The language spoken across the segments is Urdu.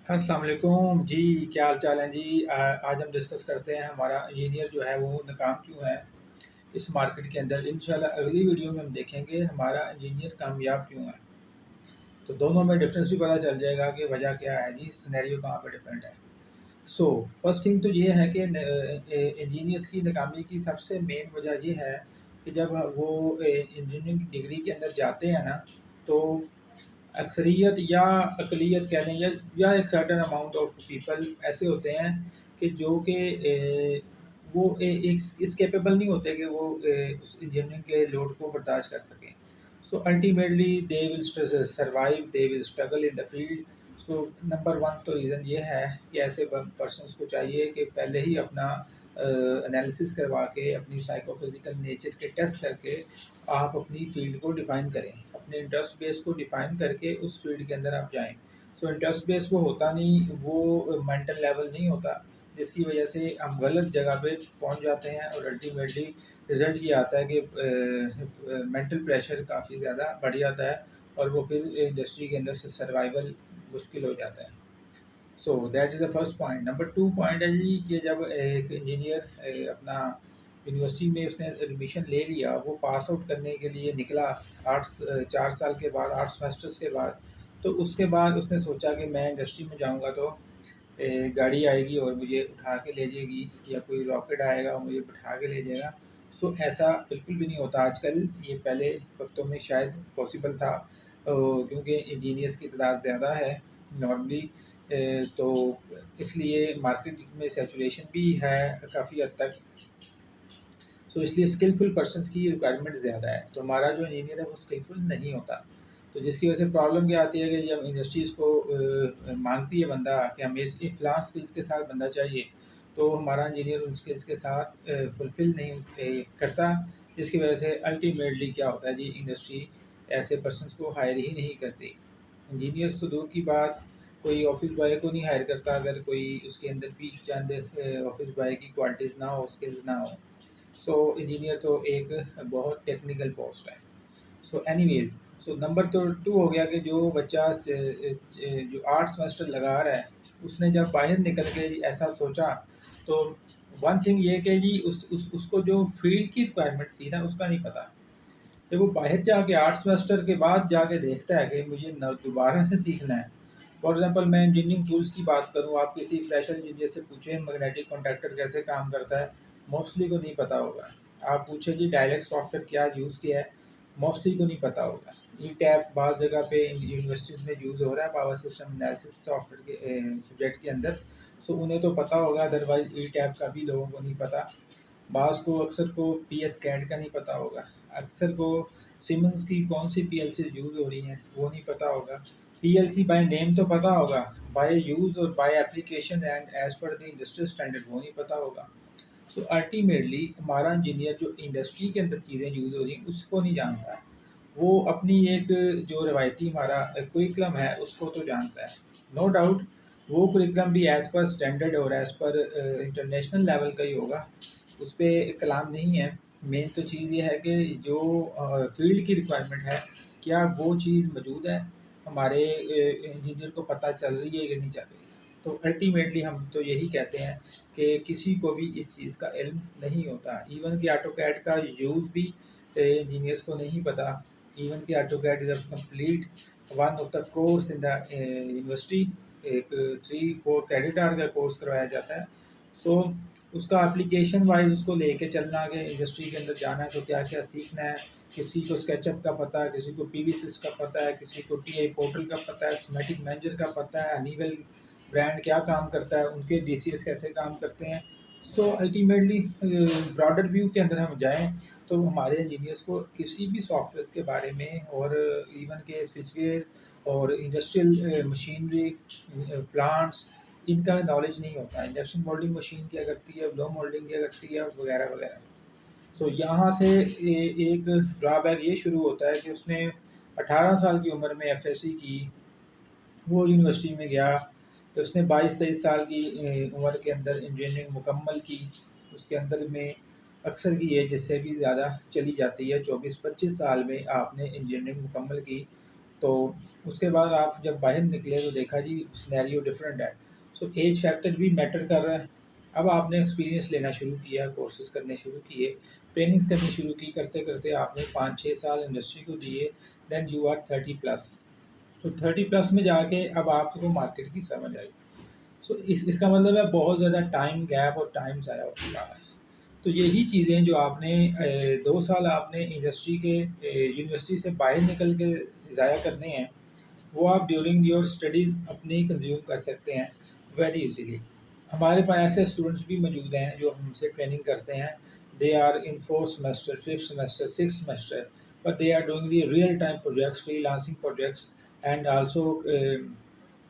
السلام علیکم جی، کیا حال چال ہیں جی؟ آج ہم ڈسکس کرتے ہیں ہمارا انجینئر جو ہے وہ ناکام کیوں ہے اس مارکیٹ کے اندر۔ انشاءاللہ اگلی ویڈیو میں ہم دیکھیں گے ہمارا انجینئر کامیاب کیوں ہے، تو دونوں میں ڈفرینس بھی پتہ چل جائے گا کہ وجہ کیا ہے جی، سینیریو کہاں پہ ڈفرینٹ ہے۔ سو فرسٹ تھنگ تو یہ ہے کہ انجینئرس کی ناکامی کی سب سے مین وجہ یہ ہے کہ جب وہ انجینئرنگ ڈگری کے اندر جاتے ہیں نا، تو اکثریت یا اقلیت کہہ لیں یا ایک سرٹن اماؤنٹ آف پیپل ایسے ہوتے ہیں کہ جو کہ وہ اس کیپیبل نہیں ہوتے کہ وہ اس انجینئرنگ کے لوڈ کو برداشت کر سکیں۔ So ultimately they will survive, they will struggle in the field. So number one تو ریزن یہ ہے کہ ایسے پرسنس کو چاہیے کہ پہلے ہی اپنا انالیسس کروا کے، اپنی سائیکو فزیکل نیچر کے ٹیسٹ کر کے آپ اپنی فیلڈ کو ڈیفائن کریں، اپنے انٹرسٹ بیس کو ڈیفائن کر کے اس فیلڈ کے اندر آپ جائیں۔ سو انٹرسٹ بیس وہ ہوتا نہیں، وہ مینٹل لیول نہیں ہوتا، جس کی وجہ سے ہم غلط جگہ پہ پہنچ جاتے ہیں اور الٹیمیٹلی رزلٹ یہ آتا ہے کہ مینٹل پریشر کافی زیادہ بڑھ جاتا ہے اور وہ پھر انڈسٹری کے اندر سے سروائیول مشکل ہو جاتا ہے۔ So that is the first point. Number two point ہے جی کہ جب ایک انجینئر اپنا یونیورسٹی میں اس نے ایڈمیشن لے لیا، وہ پاس آؤٹ کرنے کے لیے نکلا 4 سال کے بعد، 8 سیمسٹرس کے بعد، تو اس کے بعد اس نے سوچا کہ میں انڈسٹری میں جاؤں گا تو گاڑی آئے گی اور مجھے اٹھا کے لے جائے گی، یا کوئی راکٹ آئے گا اور مجھے بٹھا کے لے جائے گا۔ سو ایسا بالکل بھی نہیں ہوتا آج کل، یہ پہلے وقتوں میں شاید پاسبل تھا کیونکہ انجینئرس کی تعداد زیادہ ہے نارملی، تو اس لیے مارکیٹ میں سیچوریشن بھی ہے کافی حد تک۔ سو اس لیے اسکلفل پرسنس کی ریکوائرمنٹ زیادہ ہے، تو ہمارا جو انجینئر ہے وہ اسکلفل نہیں ہوتا، تو جس کی وجہ سے پرابلم کیا آتی ہے کہ جب انڈسٹریز کو مانگتی ہے بندہ کہ ہمیں اس فلاں اسکلس کے ساتھ بندہ چاہیے، تو ہمارا انجینئر ان اسکلس کے ساتھ فلفل نہیں کرتا، جس کی وجہ سے الٹیمیٹلی کیا ہوتا ہے جی، انڈسٹری ایسے پرسنس کو ہائر ہی نہیں کرتی۔ انجینئرس تو دور کی بات، کوئی آفس بوائے کو نہیں ہائر کرتا اگر کوئی اس کے اندر بھی چند آفس بوائے کی کوالٹیز نہ ہو، اسکلز نہ ہو۔ سو انجینئر تو ایک بہت ٹیکنیکل پوسٹ ہے۔ سو اینی ویز، سو نمبر تو 2 ہو گیا کہ جو بچہ جو 8 سیمسٹر لگا رہا ہے، اس نے جب باہر نکل کے ایسا سوچا، تو ون تھنگ یہ کہ جی اس کو جو فیلڈ کی ریکوائرمنٹ تھی نا، اس کا نہیں پتہ۔ جب وہ باہر جا کے 8 سیمسٹر کے بعد جا کے دیکھتا ہے کہ مجھے دوبارہ سے سیکھنا ہے، فار ایگزامپل میں انجینئرنگ ٹولس کی بات کروں، آپ کسی فریشر انجینئر سے پوچھیں میگنیٹک کانٹیکٹر کیسے کام کرتا ہے، موسٹلی کو نہیں پتہ ہوگا۔ آپ پوچھیں جی ڈائلیکٹ سافٹ ویئر کیا یوز کیا ہے، موسٹلی کو نہیں پتہ ہوگا۔ ای ٹیپ بعض جگہ پہ یونیورسٹیز میں یوز ہو رہا ہے power system analysis soft where کے سبجیکٹ کے اندر، سو انہیں تو پتہ ہوگا، ادروائز ای ٹیپ کا بھی لوگوں کو نہیں پتہ۔ بعض کو اکثر کو پی ایس کیڈ کا نہیں پتہ ہوگا، اکثر کو سیمنس کی کون سی پی ایل سی یوز ہو رہی ہیں وہ نہیں پتہ ہوگا۔ پی ایل سی بائی نیم تو پتہ ہوگا، بائی یوز اور by application and as per the industrial standard وہ نہیں پتہ ہوگا۔ سو الٹیمیٹلی ہمارا انجینئر جو انڈسٹری کے اندر چیزیں یوز ہو رہی ہیں اس کو نہیں جانتا ہے، وہ اپنی ایک جو روایتی ہمارا کوریکلم ہے اس کو تو جانتا ہے، نو ڈاؤٹ وہ کوریکلم بھی ایز پر اسٹینڈرڈ اور ایز پر انٹرنیشنل لیول کا ہی ہوگا، اس پہ کلام نہیں ہے۔ مین تو چیز یہ ہے کہ جو فیلڈ کی ریکوائرمنٹ ہے، کیا وہ چیز موجود ہے، ہمارے انجینئر کو پتہ چل رہی ہے کہ نہیں چل رہی۔ تو الٹیمیٹلی ہم تو یہی کہتے ہیں کہ کسی کو بھی اس چیز کا علم نہیں ہوتا، ایون کہ آٹو کیڈ کا یوز بھی انجینئرس کو نہیں پتہ، ایون کہ AutoCAD is a complete one of the course in the university, ایک 3-4 کریڈٹ آور کا کورس کروایا جاتا ہے۔ سو اس کا اپلیکیشن وائز اس کو لے کے چلنا کہ انڈسٹری کے اندر جانا ہے تو کیا کیا سیکھنا ہے، کسی کو اسکیچ اپ کا پتہ ہے، کسی کو پی وی سس کا پتہ ہے، کسی کو ٹی آئی پورٹل کا پتہ ہے، سمیٹک مینیجر کا پتہ ہے، ہنیول برانڈ کیا کام کرتا ہے، ان کے ڈی سی ایس کیسے کام کرتے ہیں۔ سو الٹیمیٹلی براڈر ویو کے اندر ہم جائیں تو ہمارے انجینئرس کو کسی بھی سافٹ ویئرس کے بارے میں، اور ایون کہ سوئچ گیئر اور انڈسٹریل مشینری پلانٹس، ان کا نالج نہیں ہوتا، انجیکشن مولڈنگ مشین کیا کرتی ہے، بلو مولڈنگ کیا کرتی ہے، وغیرہ وغیرہ۔ سو یہاں سے ایک ڈرا بیک یہ شروع ہوتا ہے کہ اس نے 18 سال کی عمر میں ایف ایس سی کی، وہ یونیورسٹی میں گیا، اس نے 22-23 سال کی عمر کے اندر انجینئرنگ مکمل کی، اس کے اندر میں اکثر کی ایج اس سے بھی زیادہ چلی جاتی ہے، 24-25 سال میں آپ نے انجینئرنگ مکمل کی، تو اس کے بعد آپ جب باہر نکلے تو دیکھا جی سینیریو ڈفرینٹ ہے. سو ایج فیکٹر بھی میٹر کر رہا ہے. اب آپ نے ایکسپیرینس لینا شروع کیا، کورسز کرنے شروع کیے، ٹریننگس کرنی شروع کی، کرتے کرتے آپ نے 5-6 سال انڈسٹری کو دیے، دین یو آر 30+. سو 30+ میں جا کے اب آپ کو مارکیٹ کی سمجھ آئی. سو اس کا مطلب ہے بہت زیادہ ٹائم گیپ اور ٹائم ضائع ہو چکا ہے. تو یہی چیزیں جو آپ نے 2 سال آپ نے انڈسٹری کے یونیورسٹی سے باہر نکل کے ضائع کرنے ہیں، وہ آپ ڈیورنگ یور اسٹڈیز اپنی کنزیوم کر سکتے ہیں ویری ایزیلی. ہمارے پاس ایسے اسٹوڈنٹس بھی موجود ہیں جو ہم سے ٹریننگ کرتے ہیں. They are in 4th semester, 5th semester, 6th semester, but they are doing the real time projects, freelancing projects, and also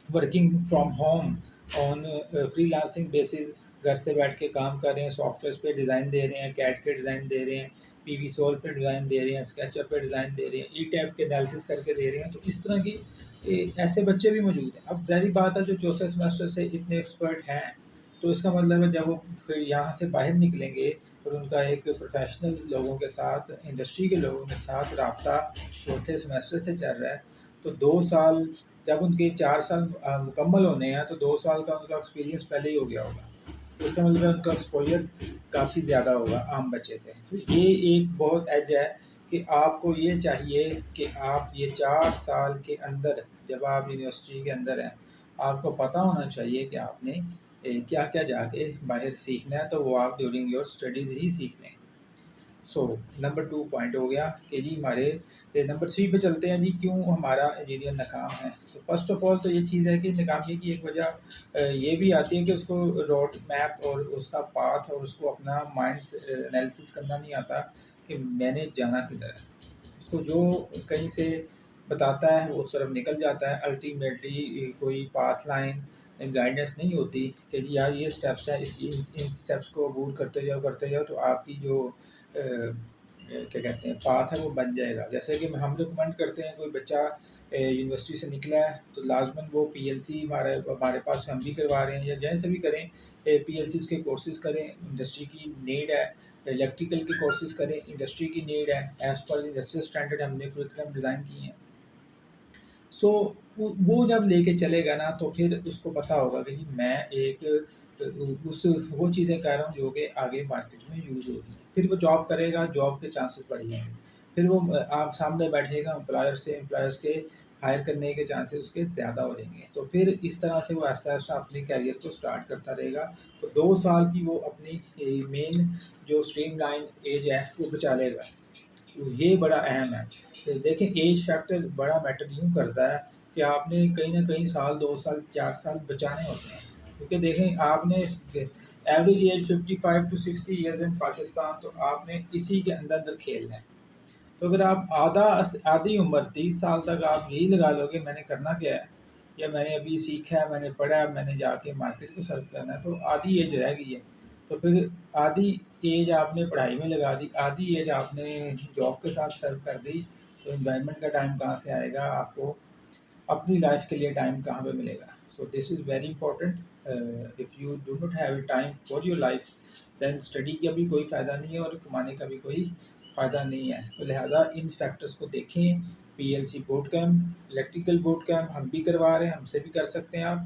working from home on freelancing basis. گھر سے بیٹھ کے کام کر رہے ہیں، سافٹ ویئرس پہ ڈیزائن دے رہے ہیں، کیٹ کے ڈیزائن دے رہے ہیں، پی وی سول پہ ڈیزائن دے رہے ہیں، اسکیچ اپ پہ ڈیزائن دے رہے ہیں، ای ٹیپ کے انالیسس کر کے دے رہے ہیں. تو اس طرح کی ایسے بچے بھی موجود ہیں. اب ظاہری بات ہے جو 4تھے سیمسٹر سے اتنے ایکسپرٹ ہیں، تو اس کا مطلب ہے جب وہ پھر یہاں سے باہر نکلیں گے اور ان کا ایک پروفیشنل لوگوں کے ساتھ، انڈسٹری کے لوگوں کے ساتھ رابطہ 4تھے سیمسٹر سے چل رہا ہے، تو 2 سال جب ان کے 4 سال مکمل ہونے ہیں تو 2 سال کا ان کا ایکسپیرینس پہلے ہی ہو گیا ہوگا. تو اس کا مطلب ہے ان کا ایکسپوجر کافی زیادہ ہوگا عام بچے سے. تو یہ ایک بہت ایج ہے کہ آپ کو یہ چاہیے کہ آپ یہ 4 سال کے اندر جب آپ یونیورسٹی کے اندر ہیں، آپ کو پتہ ہونا چاہیے کہ آپ نے کیا کیا جا کے باہر سیکھنا ہے، تو وہ آپ ڈیورنگ یور اسٹڈیز ہی سیکھ لیں. سو نمبر 2 پوائنٹ ہو گیا کہ جی ہمارے نمبر 3 پہ چلتے ہیں جی کیوں ہمارا انجینئر ناکام ہے. تو فرسٹ آف آل تو یہ چیز ہے کہ ناکامی کی ایک وجہ یہ بھی آتی ہے کہ اس کو روڈ میپ اور اس کا پاتھ اور اس کو اپنا مائنڈ انالیسس کرنا نہیں آتا کہ میں نے جانا کدھر ہے. اس کو جو کہیں سے بتاتا ہے وہ اس طرف نکل جاتا ہے. الٹیمیٹلی کوئی پاتھ لائن گائیڈنس نہیں ہوتی کہ جی یار یہ اسٹیپس ہیں، ان اسٹیپس کو عبور کرتے جاؤ تو آپ کی جو کیا کہتے ہیں پاتھ ہے وہ بن جائے گا. جیسے کہ ہم ریکمینڈ کرتے ہیں کوئی بچہ یونیورسٹی سے نکلا ہے تو لازماً وہ پی ایل سی ہمارے پاس ہم بھی کروا رہے ہیں یا جہاں سے بھی کریں، پی ایل سیز کے کورسز کریں، انڈسٹری کی نیڈ ہے. الیکٹریکل کے کورسز کریں، انڈسٹری کی نیڈ ہے. ایز پر انڈسٹریل اسٹینڈرڈ ہم نے کریکلم ڈیزائن کی ہیں. سو وہ جب لے کے چلے گا نا تو پھر اس کو پتہ ہوگا کہ میں ایک وہ چیزیں کر رہا ہوں جو کہ آگے مارکیٹ میں یوز ہوگی. پھر وہ جاب کرے گا، جاب کے چانسز بڑھ جائیں گے. پھر وہ آپ سامنے بیٹھے گا امپلائرس کے ہائر کرنے کے چانسز اس کے زیادہ ہو جائیں گے. تو پھر اس طرح سے وہ آہستہ آہستہ اپنے کیریئر کو سٹارٹ کرتا رہے گا. تو 2 سال کی وہ اپنی مین جو اسٹریم لائن ایج ہے وہ بچا لے گا. یہ بڑا اہم ہے. دیکھیں ایج فیکٹر بڑا میٹر یوں کرتا ہے کہ آپ نے کہیں نہ کہیں سال 2 سال 4 سال بچانے ہوتے ہیں. کیونکہ دیکھیں آپ نے ایوریج ایج 55 to 60 years ان پاکستان، تو آپ نے اسی کے اندر کھیلنا ہے. تو اگر آپ آدھی عمر 30 سال تک آپ یہی لگا لو کہ میں نے کرنا کیا ہے، یا میں نے ابھی سیکھا ہے، میں نے پڑھا ہے، میں نے جا کے مارکیٹ کو سرو کرنا ہے، تو آدھی ایج رہ گئی ہے. تو پھر آدھی ایج آپ نے پڑھائی میں لگا دی، آدھی ایج آپ نے جاب کے ساتھ سرو کر دی، تو انجوائمنٹ کا ٹائم کہاں سے آئے گا؟ آپ کو اپنی لائف کے لیے ٹائم کہاں پہ ملے گا؟ So this is very important. If you do not have a time for your life, then study کا بھی کوئی فائدہ نہیں ہے اور کمانے کا بھی کوئی فائدہ نہیں ہے. تو لہٰذا ان فیکٹرس کو دیکھیں. P L C boot camp, electrical boot camp ہم بھی کروا رہے ہیں، ہم سے بھی کر سکتے ہیں آپ.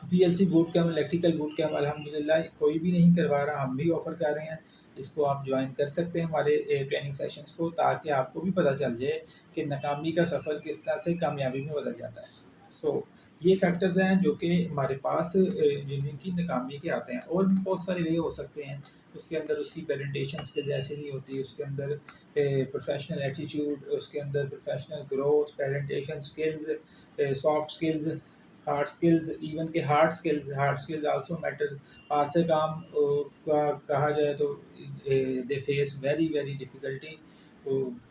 P L C boot camp, electrical boot camp الحمدللہ کوئی بھی نہیں کروا رہا، ہم بھی آفر کر رہے ہیں. اس کو آپ جوائن کر سکتے ہیں ہمارے ٹریننگ سیشنز کو، تاکہ آپ کو بھی پتہ چل جائے کہ ناکامی کا سفر کس طرح سے کامیابی میں بدل جاتا ہے. سو یہ فیکٹرز ہیں جو کہ ہمارے پاس جن کی ناکامی کے آتے ہیں. اور بھی بہت سارے وے ہو سکتے ہیں. اس کے اندر اس کی پریزنٹیشن اسکل ایسی نہیں ہوتی، اس کے اندر پروفیشنل ایٹیٹیوڈ، اس کے اندر professional growth, presentation skills, soft skills, hard skills, even کہ ہارڈ اسکلز آلسو میٹرز. ہاتھ سے کام کہا جائے تو they face very very difficulty,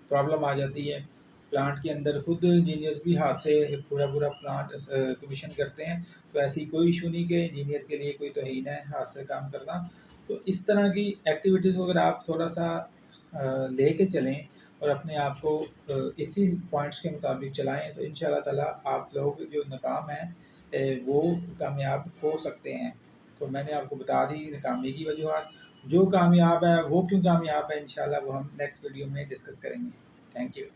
problem آ جاتی ہے. پلانٹ کے اندر خود انجینئرز بھی ہاتھ سے پورا پلانٹ کمیشن کرتے ہیں. تو ایسی کوئی ایشو نہیں کہ انجینئر کے لیے کوئی توہین ہے ہاتھ سے کام کرنا. تو اس طرح کی ایکٹیویٹیز کو اگر آپ تھوڑا سا لے کے چلیں اور اپنے آپ کو اسی پوائنٹس کے مطابق چلائیں، تو ان شاء اللہ تعالیٰ آپ لوگ جو ناکام ہیں وہ کامیاب ہو سکتے ہیں. تو میں نے آپ کو بتا دی ناکامی کی وجوہات. جو کامیاب ہے وہ کیوں کامیاب ہے، انشاءاللہ وہ ہم نیکسٹ ویڈیو میں ڈسکس کریں گے. Thank you.